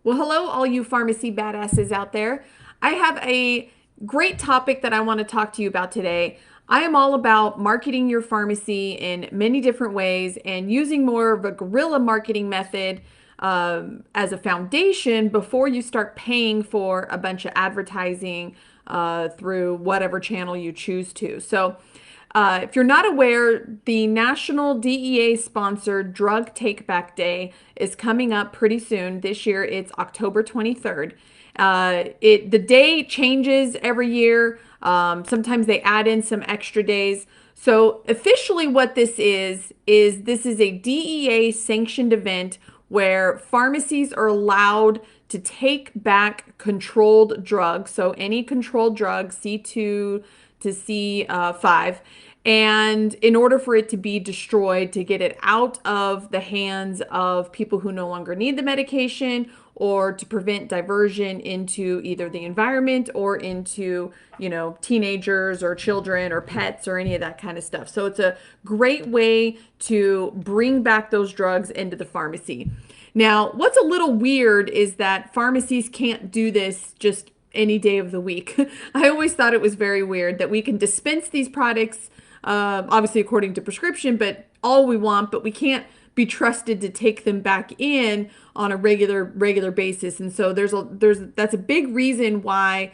Well, hello, all you pharmacy badasses out there. I have a great topic that I want to talk to you about today. I am all about marketing your pharmacy in many different ways and using more of a guerrilla marketing method as a foundation before you start paying for a bunch of advertising through whatever channel you choose to. If you're not aware, the National DEA sponsored Drug Take Back Day is coming up pretty soon. This year it's October 23rd. The day changes every year. Sometimes they add in some extra days. So officially what this is this is a DEA sanctioned event where pharmacies are allowed to take back controlled drugs. So any controlled drug, C2 to C5. And in order for it to be destroyed, to get it out of the hands of people who no longer need the medication, or to prevent diversion into either the environment or into, teenagers or children or pets or any of that kind of stuff. So it's a great way to bring back those drugs into the pharmacy. Now, what's a little weird is that pharmacies can't do this just any day of the week. I always thought it was very weird that we can dispense these products, obviously according to prescription, but all we want, but we can't be trusted to take them back in on a regular basis. And so that's a big reason why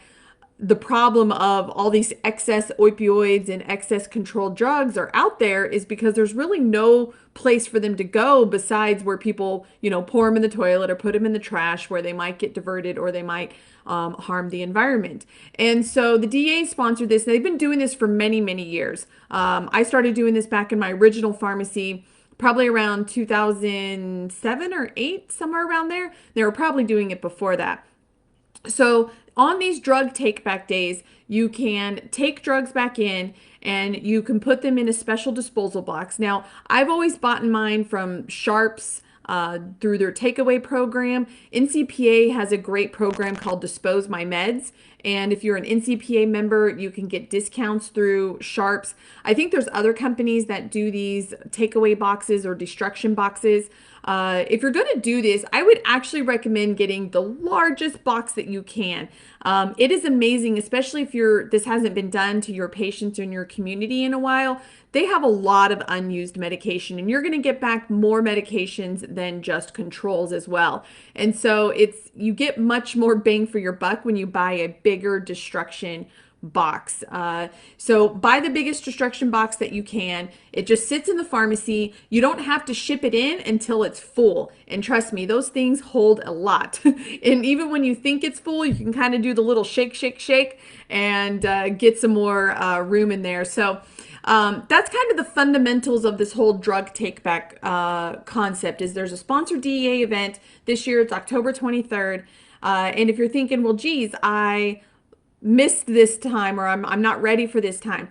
the problem of all these excess opioids and excess controlled drugs are out there, is because there's really no place for them to go besides where people, pour them in the toilet or put them in the trash where they might get diverted or they might harm the environment. And so the DA sponsored this. They've been doing this for many, many years. I started doing this back in my original pharmacy, probably around 2007 or 8, somewhere around there. They were probably doing it before that. So on these drug take back days, you can take drugs back in and you can put them in a special disposal box. Now, I've always bought in mine from Sharps through their takeaway program. NCPA has a great program called Dispose My Meds. And if you're an NCPA member, you can get discounts through Sharps. I think there's other companies that do these takeaway boxes or destruction boxes. If you're going to do this, I would actually recommend getting the largest box that you can. It is amazing, especially if this hasn't been done to your patients in your community in a while. They have a lot of unused medication, and you're going to get back more medications than just controls as well. And so you get much more bang for your buck when you buy a bigger destruction box. So buy the biggest destruction box that you can. It just sits in the pharmacy. You don't have to ship it in until it's full. And trust me, those things hold a lot. And even when you think it's full, you can kind of do the little shake, shake, shake and get some more room in there. So that's kind of the fundamentals of this whole drug take back concept. Is there's a sponsored DEA event this year. It's October 23rd. And if you're thinking, well, geez, I missed this time, or I'm not ready for this time.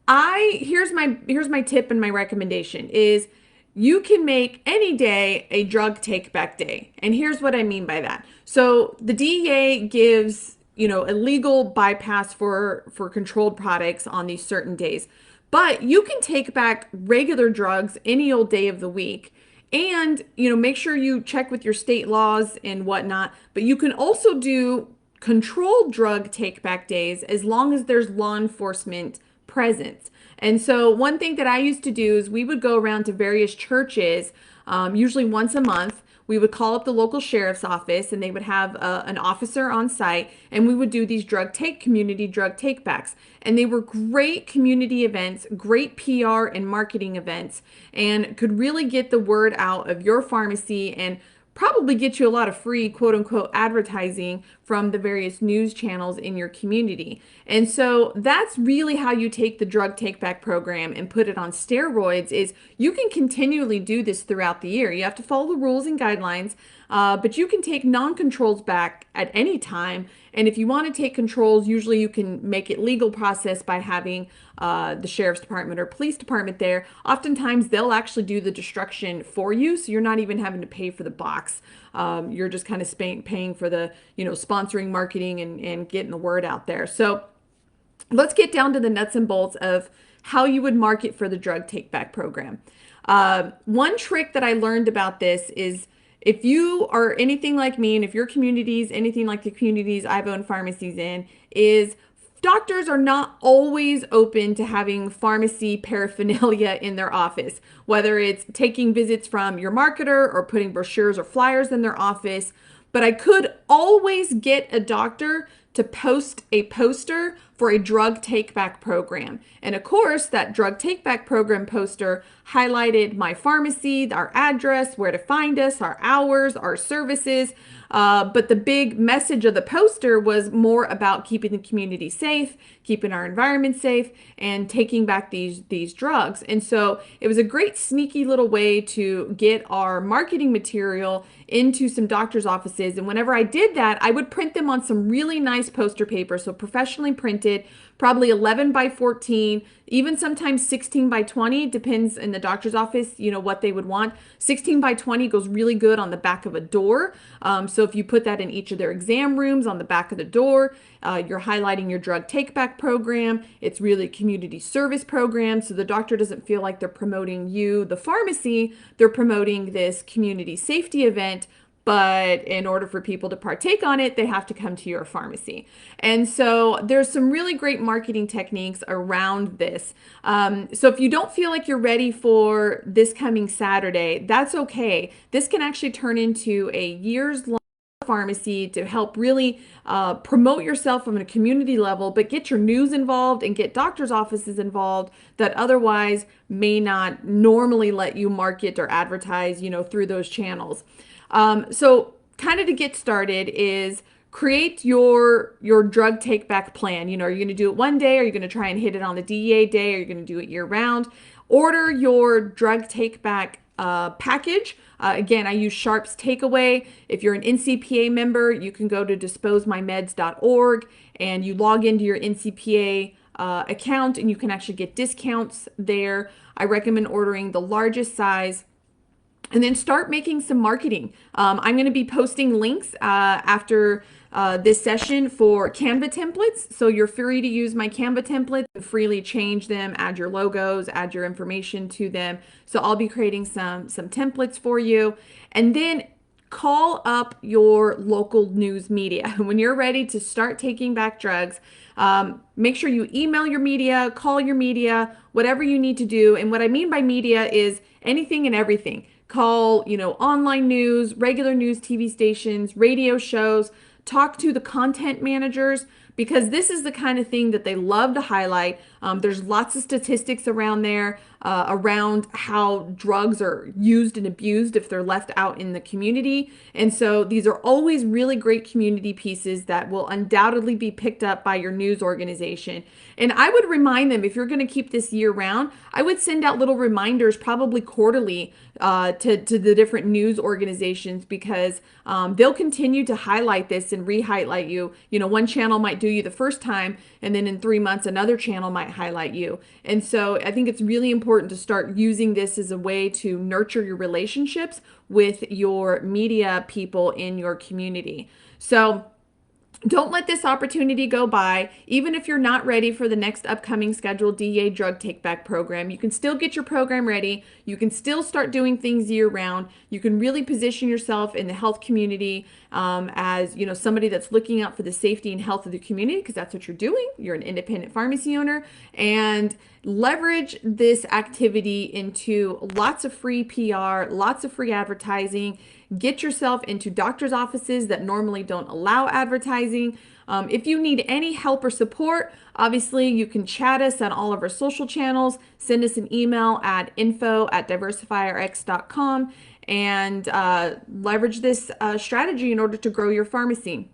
Here's my tip and my recommendation is you can make any day a drug take back day. And here's what I mean by that. So the DEA gives, a legal bypass for controlled products on these certain days. But you can take back regular drugs any old day of the week. And, make sure you check with your state laws and whatnot. But you can also do controlled drug take back days as long as there's law enforcement presence. And so one thing that I used to do is we would go around to various churches, usually once a month. We would call up the local sheriff's office and they would have an officer on site, and we would do these community drug take backs. And they were great community events, great PR and marketing events, and could really get the word out of your pharmacy and probably get you a lot of free quote unquote advertising from the various news channels in your community. And so that's really how you take the drug take back program and put it on steroids. Is you can continually do this throughout the year. You have to follow the rules and guidelines, but you can take non-controls back at any time. And if you want to take controls, usually you can make it legal process by having the sheriff's department or police department there. Oftentimes they'll actually do the destruction for you, so you're not even having to pay for the box. You're just kind of paying for the, sponsoring, marketing, and getting the word out there. So let's get down to the nuts and bolts of how you would market for the drug take back program. One trick that I learned about this is if you are anything like me, and if your community is anything like the communities I've owned pharmacies in, is doctors are not always open to having pharmacy paraphernalia in their office, whether it's taking visits from your marketer or putting brochures or flyers in their office. But I could always get a doctor to post a poster for a drug take back program. And of course, that drug take back program poster highlighted my pharmacy, our address, where to find us, our hours, our services. But the big message of the poster was more about keeping the community safe, keeping our environment safe, and taking back these drugs. And so it was a great sneaky little way to get our marketing material into some doctors' offices. And whenever I did that, I would print them on some really nice poster paper, so professionally printed, probably 11 by 14, even sometimes 16 by 20, depends in the doctor's office, what they would want. 16 by 20 goes really good on the back of a door. So if you put that in each of their exam rooms on the back of the door, you're highlighting your drug take back program. It's really a community service program. So the doctor doesn't feel like they're promoting you, the pharmacy, they're promoting this community safety event. But in order for people to partake on it, they have to come to your pharmacy. And so there's some really great marketing techniques around this. So if you don't feel like you're ready for this coming Saturday, that's okay. This can actually turn into a years-long pharmacy to help really promote yourself from a community level, but get your news involved and get doctors' offices involved that otherwise may not normally let you market or advertise, through those channels. So kind of to get started is create your drug take back plan. Are you going to do it one day? Are you going to try and hit it on the DEA day? Are you going to do it year round? Order your drug take back package. Again, I use Sharps Takeaway. If you're an NCPA member, you can go to disposemymeds.org and you log into your NCPA account and you can actually get discounts there. I recommend ordering the largest size. And then start making some marketing. I'm going to be posting links after this session for Canva templates. So you're free to use my Canva templates and freely change them, add your logos, add your information to them. So I'll be creating some templates for you. And then call up your local news media. When you're ready to start taking back drugs, make sure you email your media, call your media, whatever you need to do. And what I mean by media is anything and everything. Call, online news, regular news TV stations, radio shows, talk to the content managers, because this is the kind of thing that they love to highlight. There's lots of statistics around there around how drugs are used and abused if they're left out in the community. And so these are always really great community pieces that will undoubtedly be picked up by your news organization. And I would remind them, if you're going to keep this year round, I would send out little reminders probably quarterly to the different news organizations, because they'll continue to highlight this and re-highlight you. One channel might do you the first time, and then in 3 months, another channel might highlight you. And so I think it's really important to start using this as a way to nurture your relationships with your media people in your community. So don't let this opportunity go by. Even if you're not ready for the next upcoming scheduled DEA drug take back program, you can still get your program ready. You can still start doing things year round. You can really position yourself in the health community as somebody that's looking out for the safety and health of the community, because that's what you're doing. You're an independent pharmacy owner, and leverage this activity into lots of free PR, lots of free advertising. Get yourself into doctors' offices that normally don't allow advertising. If you need any help or support, obviously you can chat us on all of our social channels. Send us an email at info@diversifyrx.com and leverage this strategy in order to grow your pharmacy.